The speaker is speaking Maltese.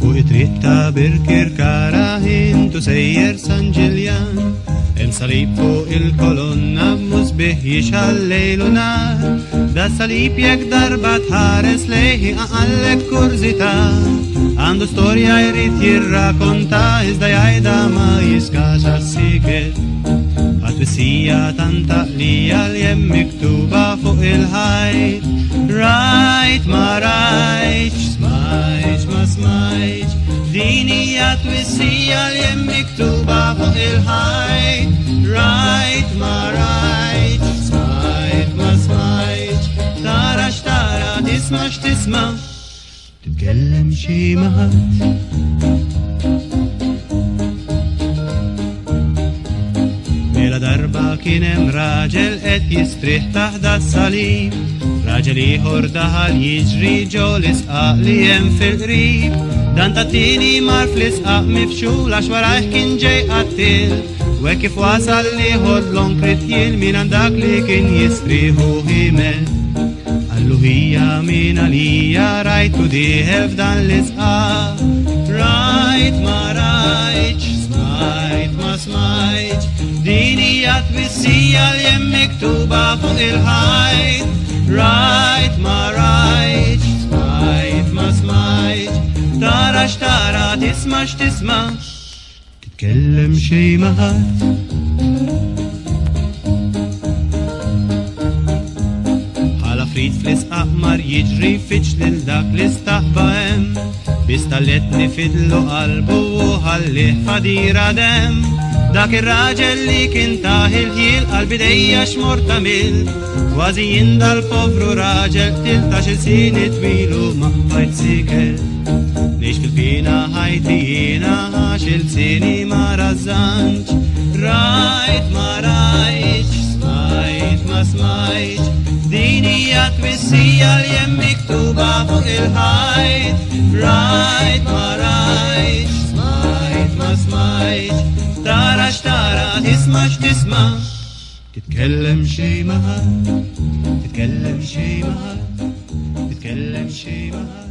Fuq it-triq ta' Birkirkara intu sejjer San Ġiljan, hemm salib fuq il-kolonna b'musbih jixħal lejl u nar. Da salib jekk darba tħares lejhi aqallek kurzita, għandu storja jrid jirrakonta iżda jgħida ma jiskax għas-siket. Għat-wissija tanta qlija li hemm miktuba fuq il-ħajt. Rajt ma rajtx, smajtx ma smajtx, din hija twissija li hemm miktuba fuq il-ħajt. Rajt ma rajtx, smajt ma smajtx, tara x'tara, tisma' x'tisma', titkellem xi maħat. Mela darba kien hemm raġel qed jistrih taħda s-salib, raġel ieħor daħal jiġri ġo l-isqaq li hemm fil-qrib. Dan tat-tieni mar fl-isqaq mifxul għax warajh kien ġej qattil, u hekk kif wasal ieħor l-onkrit jien min dak li kien jistrieħu ħimet. Allu hija min għalija rajtu dieħel f'dan l-isqaq. Rajt ma rajtx, smajt ma smajtx, din hija twissija li hemm miktuba fuq il-ħajt. Rajt ma rajtx, smajt ma smajtx, tara x'tara, tisma' x'tisma', titkellem xi maħat. Frit fl-isqaq mar jiġri fiċ lil dak l-istaqba hemm, biss tal-qed nifidlu qalbu u ħallih fadira dem. Dak ir-raġel li kien taħil ħiel qalbi dejja x'mortamil, kważi jindal povru raġel tilta xi sini twilu ma bajt siket. Nix fil-bina ħajti jiena għax il-sini ma rażżantx. Rajt ma rajtx, smajt ma smajtx, din hija twissija li hemm miktuba fuq il-ħajt. Rajt ma rajtx, smajt ma smajtx, tara x'tara, tisma' x'tisma', titkellem xi maħat, titkellem xi maħat, titkellem xi maħat.